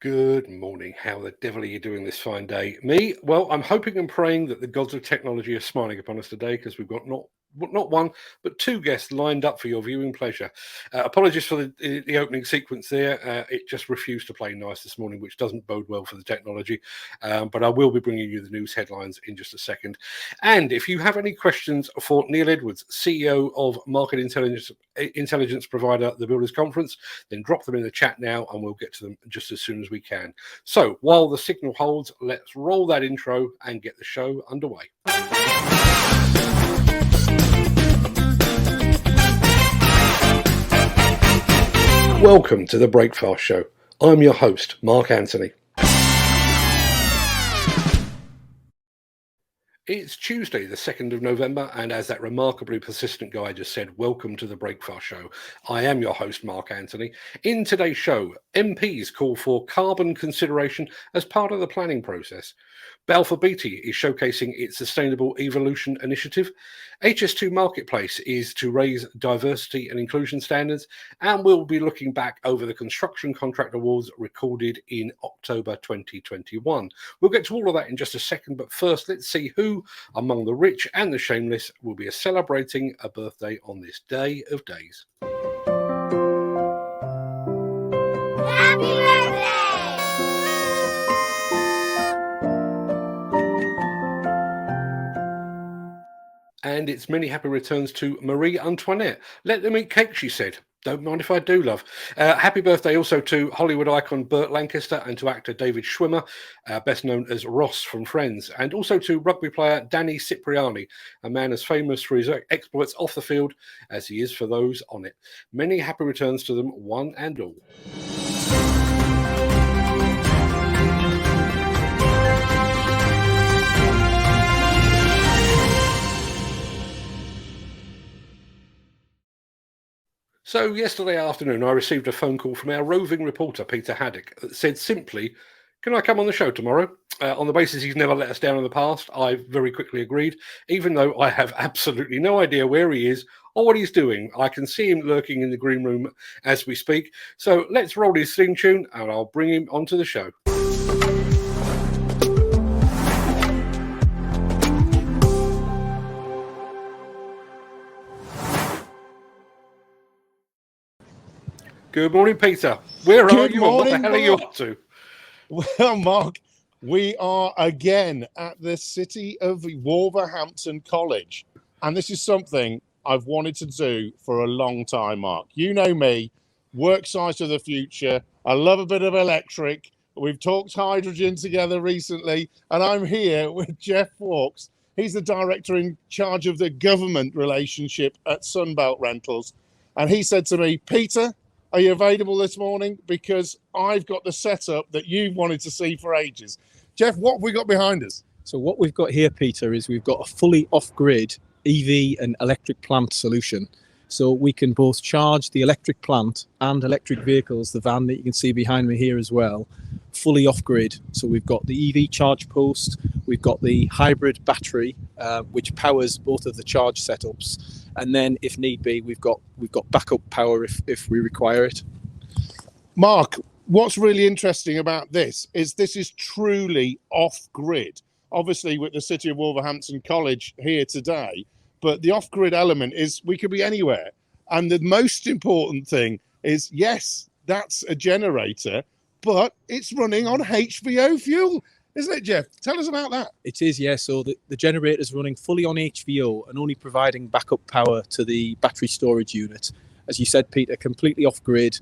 Good morning. How the devil are you doing this fine day? Me? Well, I'm hoping and praying that the gods of technology are smiling upon us today because we've got not one, but two guests lined up for your viewing pleasure. Apologies for the opening sequence there. It just refused to play nice this morning, which doesn't bode well for the technology. But I will be bringing you the news headlines in just a second. And if you have any questions for Neil Edwards, CEO of market intelligence provider The Builders Conference, then drop them in the chat now and we'll get to them just as soon as we can. So while the signal holds, let's roll that intro and get the show underway. Welcome to the Breakfast Show. I'm your host, Mark Anthony. It's Tuesday, the 2nd of November, and as that remarkably persistent guy just said, welcome to the Breakfast Show. I am your host, Mark Anthony. In today's show, MPs call for carbon consideration as part of the planning process. Balfour Beatty is showcasing its Sustainable Evolution initiative. HS2 Marketplace is to raise diversity and inclusion standards, and we'll be looking back over the construction contract awards recorded in October 2021. We'll get to all of that in just a second, but first let's see who among the rich and the shameless will be celebrating a birthday on this day of days. Happy birthday! And it's many happy returns to Marie Antoinette. Let them eat cake, she said. Don't mind if I do, love. Happy birthday also to Hollywood icon Burt Lancaster and to actor David Schwimmer, best known as Ross from Friends, and also to rugby player Danny Cipriani, a man as famous for his exploits off the field as he is for those on it. Many happy returns to them, one and all. So yesterday afternoon, I received a phone call from our roving reporter, Peter Haddock, that said simply, can I come on the show tomorrow? On the basis he's never let us down in the past, I very quickly agreed, even though I have absolutely no idea where he is or what he's doing. I can see him lurking in the green room as we speak. So let's roll his theme tune and I'll bring him onto the show. Good morning, Peter. Where are you and what the hell are you up to? Well, Mark, we are again at the City of Wolverhampton College. And this is something I've wanted to do for a long time, Mark. You know me, work site of the future. I love a bit of electric. We've talked hydrogen together recently. And I'm here with Jeff Fawkes. He's the director in charge of the government relationship at Sunbelt Rentals. And he said to me, Peter, are you available this morning? Because I've got the setup that you've wanted to see for ages. Jeff, what have we got behind us? So what we've got here, Peter, is we've got a fully off-grid EV and electric plant solution. So we can both charge the electric plant and electric vehicles, the van that you can see behind me here as well, fully off-grid. So we've got the EV charge post, we've got the hybrid battery, which powers both of the charge setups. And then, if need be, we've got backup power if we require it. Mark, what's really interesting about this is truly off-grid. Obviously, with the City of Wolverhampton College here today, but the off-grid element is we could be anywhere. And the most important thing is, yes, that's a generator, but it's running on HVO fuel. Isn't it, Jeff? Tell us about that. It is, yes. So the generator is running fully on HVO and only providing backup power to the battery storage unit. As you said, Peter, completely off-grid,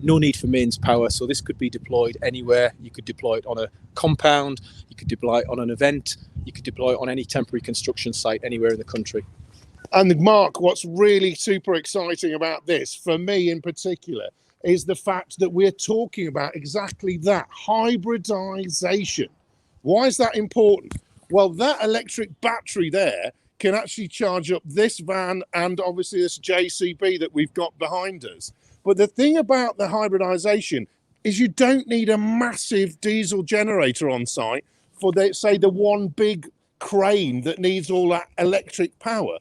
no need for mains power. So this could be deployed anywhere. You could deploy it on a compound, you could deploy it on an event, you could deploy it on any temporary construction site anywhere in the country. And Mark, what's really super exciting about this, for me in particular, is the fact that we're talking about exactly that, hybridization. Why is that important? Well, that electric battery there can actually charge up this van and obviously this JCB that we've got behind us. But the thing about the hybridization is you don't need a massive diesel generator on site for, the one big crane that needs all that electric power.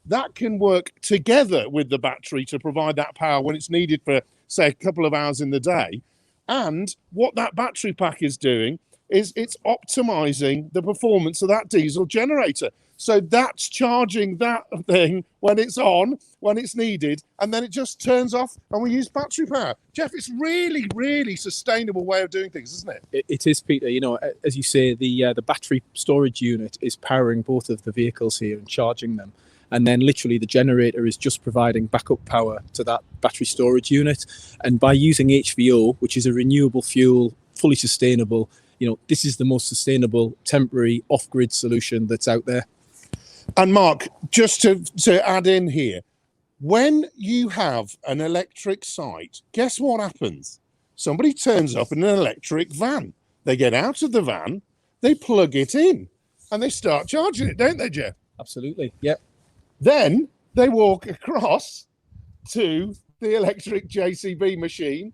That can work together with the battery to provide that power when it's needed for, say, a couple of hours in the day. And what that battery pack is doing is it's optimizing the performance of that diesel generator. So that's charging that thing when it's on, when it's needed, and then it just turns off and we use battery power. Jeff, it's really, really sustainable way of doing things, isn't it? It is, Peter. You know, as you say, the battery storage unit is powering both of the vehicles here and charging them. And then literally the generator is just providing backup power to that battery storage unit. And by using HVO, which is a renewable fuel, fully sustainable, you know, this is the most sustainable temporary off-grid solution that's out there. And Mark, just to add in here, when you have an electric site, guess what happens? Somebody turns up in an electric van. They get out of the van, they plug it in, and they start charging it, don't they, Jeff? Absolutely, yeah. Then they walk across to the electric JCB machine,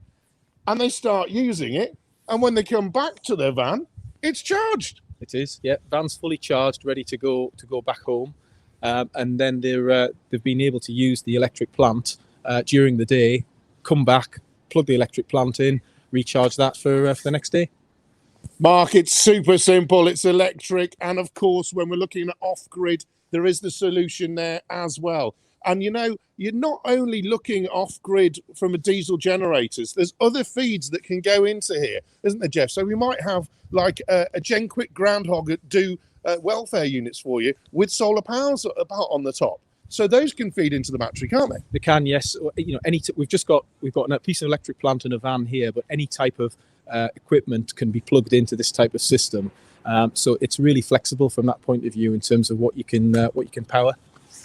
and they start using it. And when they come back to their van, it's charged. It is, yeah. Van's fully charged, ready to go back home, and then they've been able to use the electric plant during the day, come back, plug the electric plant in, recharge that for the next day. Mark, it's super simple. It's electric, and of course, when we're looking at off-grid, there is the solution there as well. And you know, you're not only looking off-grid from a diesel generators, there's other feeds that can go into here, isn't there, Jeff? So we might have like a GenQuick groundhog that do welfare units for you with solar powers on the top. So those can feed into the battery, can't they? They can, yes. You know, we've got a piece of electric plant and a van here, but any type of equipment can be plugged into this type of system. So it's really flexible from that point of view in terms of what you can power.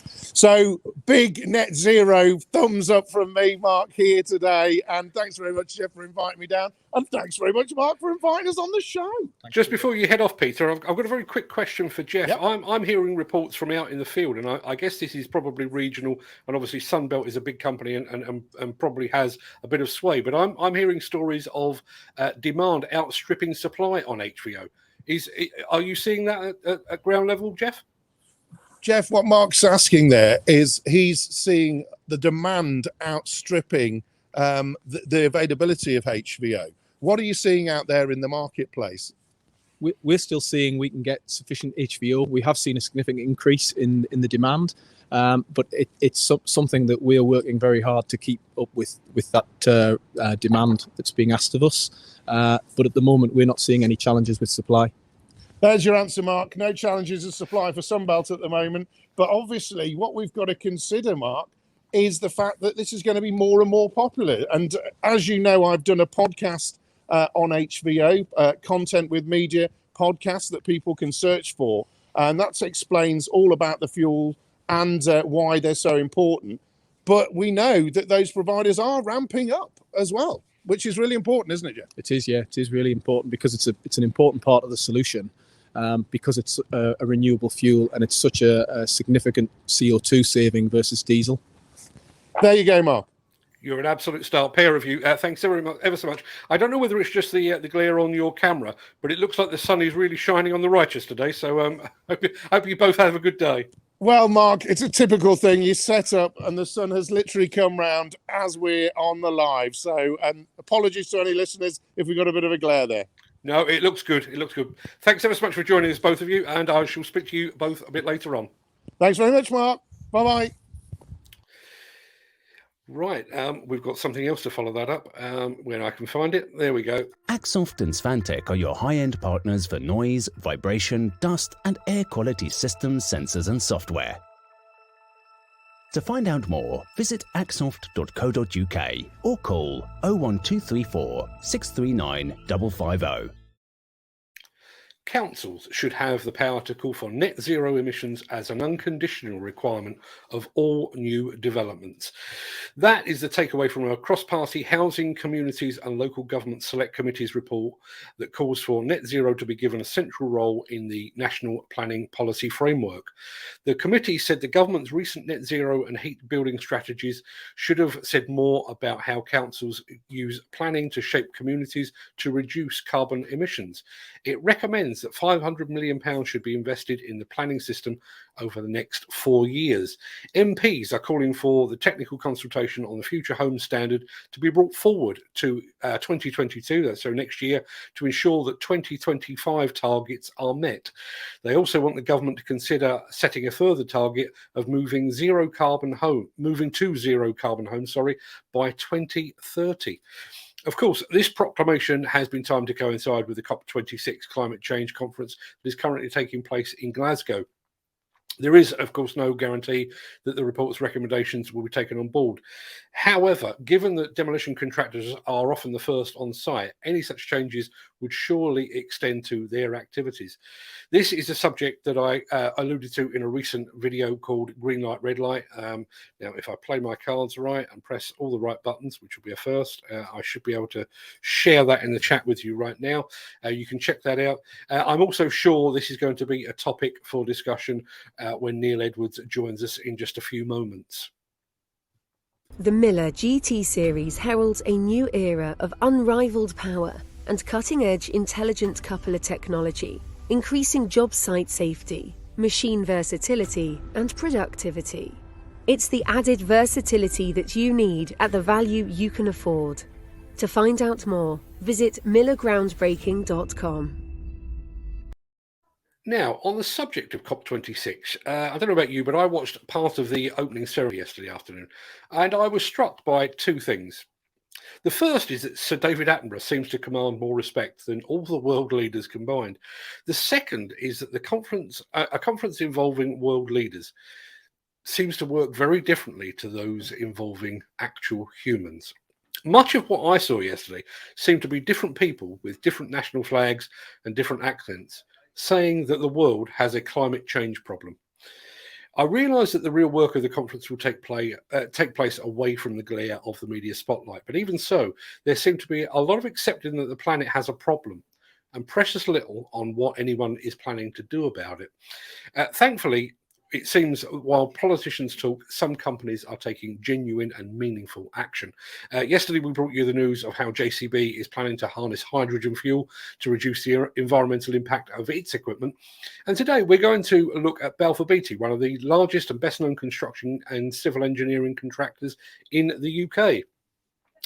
So big net zero thumbs up from me, Mark, here today. And thanks very much, Jeff, for inviting me down. And thanks very much, Mark, for inviting us on the show. Just before you head off, Peter, I've got a very quick question for Jeff. Yep. I'm hearing reports from out in the field, and I guess this is probably regional, and obviously Sunbelt is a big company and probably has a bit of sway, but I'm hearing stories of demand outstripping supply on HVO. Are you seeing that at ground level, Jeff? Jeff, what Mark's asking there is he's seeing the demand outstripping the availability of HVO. What are you seeing out there in the marketplace? We're still seeing we can get sufficient HVO. We have seen a significant increase in the demand, but it's something that we're working very hard to keep up with that demand that's being asked of us. But at the moment, we're not seeing any challenges with supply. There's your answer, Mark. No challenges of supply for Sunbelt at the moment. But obviously, what we've got to consider, Mark, is the fact that this is going to be more and more popular. And as you know, I've done a podcast on HVO, content with media podcast that people can search for. And that explains all about the fuel and why they're so important. But we know that those providers are ramping up as well, which is really important, isn't it, Jeff? It is, yeah. It is really important because it's an important part of the solution. Because it's a renewable fuel and it's such a significant CO2 saving versus diesel. There you go, Mark. You're an absolute star, pair of you. Thanks ever so much. I don't know whether it's just the glare on your camera, but it looks like the sun is really shining on the righteous today. So hope you both have a good day. Well, Mark, it's a typical thing. You set up and the sun has literally come round as we're on the live. So apologies to any listeners if we got a bit of a glare there. No, it looks good. It looks good. Thanks ever so much for joining us, both of you, and I shall speak to you both a bit later on. Thanks very much, Mark. Bye-bye. Right, we've got something else to follow that up when I can find it. There we go. Axoft and Svantec are your high-end partners for noise, vibration, dust, and air quality systems, sensors, and software. To find out more, visit axoft.co.uk or call 01234 639 550. Councils should have the power to call for net zero emissions as an unconditional requirement of all new developments. That is the takeaway from our cross-party Housing, Communities and Local Government Select Committee's report that calls for net zero to be given a central role in the National Planning Policy Framework. The committee said the government's recent net zero and heat building strategies should have said more about how councils use planning to shape communities to reduce carbon emissions. It recommends means that £500 million should be invested in the planning system over the next 4 years. MPs are calling for the technical consultation on the future home standard to be brought forward to 2022, that's so next year, to ensure that 2025 targets are met. They also want the government to consider setting a further target of moving to zero carbon homes, by 2030. Of course, this proclamation has been timed to coincide with the COP26 climate change conference that is currently taking place in Glasgow. There is, of course, no guarantee that the report's recommendations will be taken on board. However, given that demolition contractors are often the first on site, any such changes would surely extend to their activities. This is a subject that I alluded to in a recent video called Green Light, Red Light. Now, if I play my cards right and press all the right buttons, which will be a first, I should be able to share that in the chat with you right now. You can check that out. I'm also sure this is going to be a topic for discussion when Neil Edwards joins us in just a few moments. The Miller GT series heralds a new era of unrivaled power and cutting-edge intelligent coupler technology, increasing job site safety, machine versatility, and productivity. It's the added versatility that you need at the value you can afford. To find out more, visit millergroundbreaking.com. Now, on the subject of COP26, I don't know about you, but I watched part of the opening ceremony yesterday afternoon, and I was struck by two things. The first is that Sir David Attenborough seems to command more respect than all the world leaders combined. The second is that the conference, a conference involving world leaders, seems to work very differently to those involving actual humans. Much of what I saw yesterday seemed to be different people with different national flags and different accents, saying that the world has a climate change problem. I realise that the real work of the conference will take place away from the glare of the media spotlight, but even so, there seemed to be a lot of accepting that the planet has a problem and precious little on what anyone is planning to do about it. Thankfully, it seems while politicians talk, some companies are taking genuine and meaningful action. Yesterday, we brought you the news of how JCB is planning to harness hydrogen fuel to reduce the environmental impact of its equipment. And today, we're going to look at Balfour Beatty, one of the largest and best-known construction and civil engineering contractors in the UK.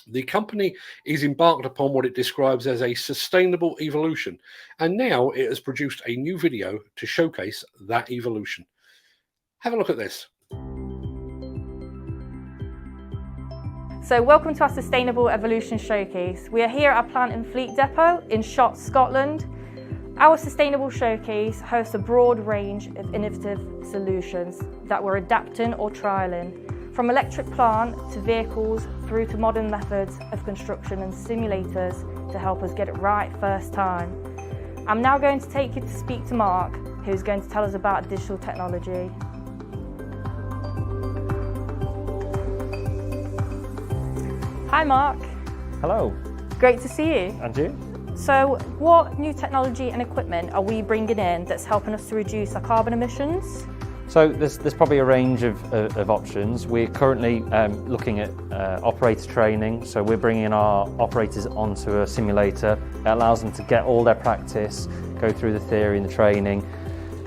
The company is embarked upon what it describes as a sustainable evolution, and now it has produced a new video to showcase that evolution. Have a look at this. So welcome to our Sustainable Evolution Showcase. We are here at our plant and fleet depot in Shott, Scotland. Our Sustainable Showcase hosts a broad range of innovative solutions that we're adapting or trialling, from electric plant to vehicles through to modern methods of construction and simulators to help us get it right first time. I'm now going to take you to speak to Mark, who's going to tell us about digital technology. Hi Mark. Hello. Great to see you. And you? So what new technology and equipment are we bringing in that's helping us to reduce our carbon emissions? So there's probably a range of options. We're currently looking at operator training. So we're bringing our operators onto a simulator. It allows them to get all their practice, go through the theory and the training,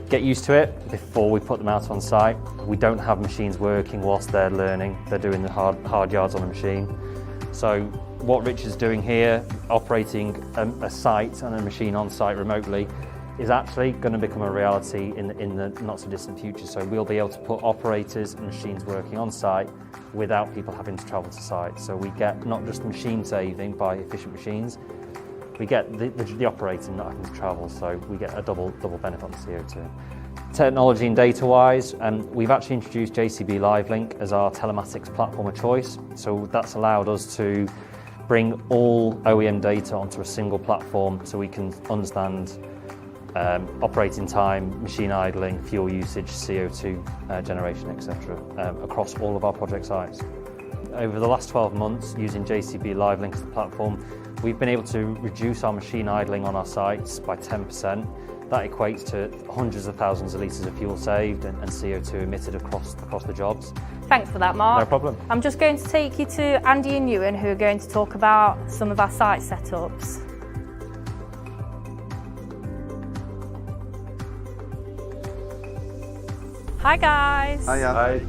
get used to it before we put them out on site. We don't have machines working whilst they're learning. They're doing the hard yards on the machine. So what Richard's doing here, operating a site and a machine on site remotely, is actually going to become a reality in the not so distant future. So we'll be able to put operators and machines working on site without people having to travel to site. So we get not just machine saving by efficient machines, we get the operator not having to travel. So we get a double benefit on the CO2. Technology and data-wise, we've actually introduced JCB LiveLink as our telematics platform of choice. So that's allowed us to bring all OEM data onto a single platform so we can understand operating time, machine idling, fuel usage, CO2 generation, etc. Across all of our project sites. Over the last 12 months, using JCB LiveLink as the platform, we've been able to reduce our machine idling on our sites by 10%. That equates to hundreds of thousands of litres of fuel saved and CO2 emitted across the jobs. Thanks for that, Mark. No problem. I'm just going to take you to Andy and Ewan, who are going to talk about some of our site setups. Hi guys. Hi.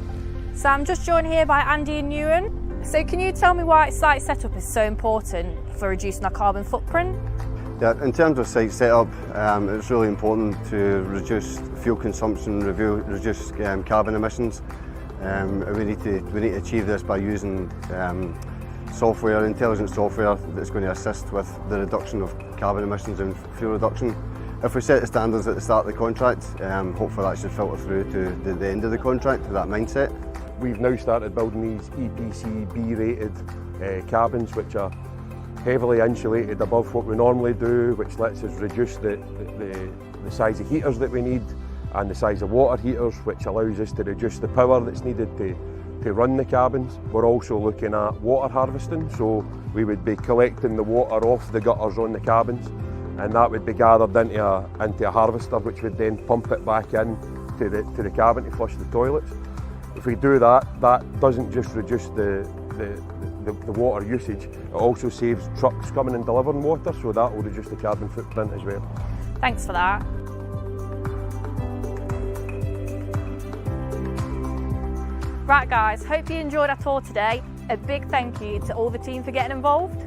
So I'm just joined here by Andy and Ewan. So can you tell me why site setup is so important for reducing our carbon footprint? Yeah, in terms of site setup, it's really important to reduce fuel consumption, reduce carbon emissions. We need to achieve this by using software, intelligent software that's going to assist with the reduction of carbon emissions and fuel reduction. If we set the standards at the start of the contract, hopefully that should filter through to the end of the contract with that mindset. We've now started building these EPC B rated cabins, which are heavily insulated above what we normally do, which lets us reduce the size of heaters that we need and the size of water heaters, which allows us to reduce the power that's needed to run the cabins. We're also looking at water harvesting, so we would be collecting the water off the gutters on the cabins, and that would be gathered into a harvester, which would then pump it back in to the cabin to flush the toilets. If we do that, that doesn't just reduce the water usage, it also saves trucks coming and delivering water, so that will reduce the carbon footprint as well. Thanks for that. Right guys, hope you enjoyed our tour today. A big thank you to all the team for getting involved.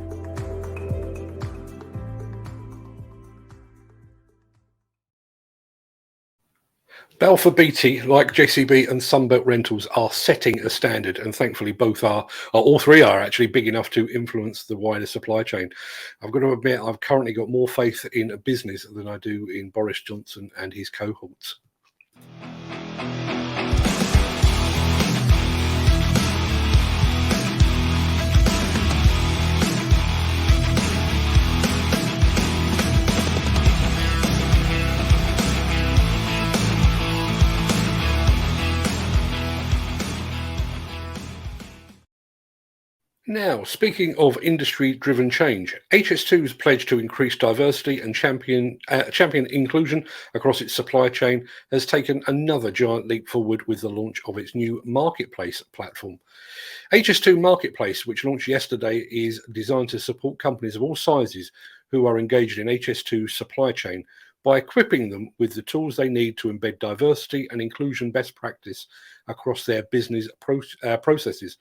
Balfour Beatty, like JCB and Sunbelt Rentals, are setting a standard, and thankfully all three are actually big enough to influence the wider supply chain. I've got to admit, I've currently got more faith in a business than I do in Boris Johnson and his cohorts. Now, speaking of industry-driven change, HS2's pledge to increase diversity and champion inclusion across its supply chain has taken another giant leap forward with the launch of its new Marketplace platform. HS2 Marketplace, which launched yesterday, is designed to support companies of all sizes who are engaged in HS2 supply chain by equipping them with the tools they need to embed diversity and inclusion best practice across their business processes.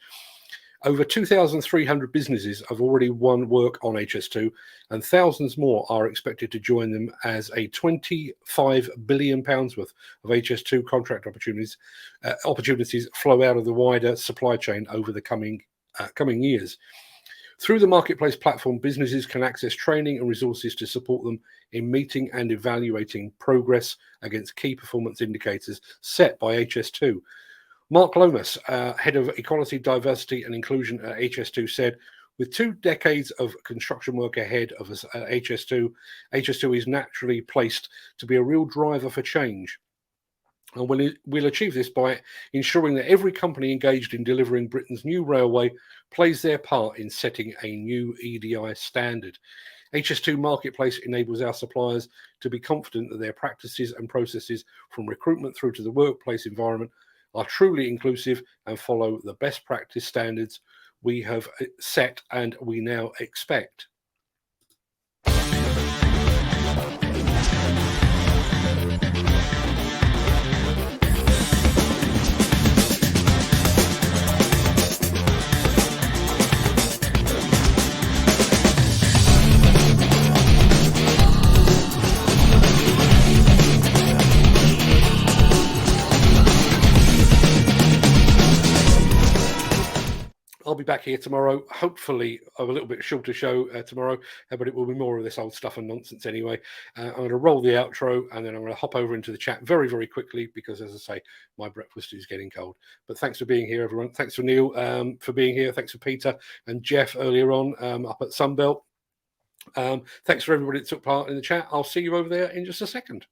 Over 2,300 businesses have already won work on HS2, and thousands more are expected to join them as a £25 billion worth of HS2 contract opportunities flow out of the wider supply chain over the coming years. Through the Marketplace platform, businesses can access training and resources to support them in meeting and evaluating progress against key performance indicators set by HS2. Mark Lomas, Head of Equality, Diversity and Inclusion at HS2, said, with 2 decades of construction work ahead of us at HS2 is naturally placed to be a real driver for change. And we'll achieve this by ensuring that every company engaged in delivering Britain's new railway plays their part in setting a new EDI standard. HS2 Marketplace enables our suppliers to be confident that their practices and processes, from recruitment through to the workplace environment, are truly inclusive and follow the best practice standards we have set and we now expect. I'll be back here tomorrow, hopefully a little bit shorter show tomorrow, but it will be more of this old stuff and nonsense anyway. I'm going to roll the outro and then I'm going to hop over into the chat very, very quickly because, as I say, my breakfast is getting cold. But thanks for being here, everyone. Thanks for Neil for being here. Thanks for Peter and Jeff earlier on up at Sunbelt. Thanks for everybody that took part in the chat. I'll see you over there in just a second.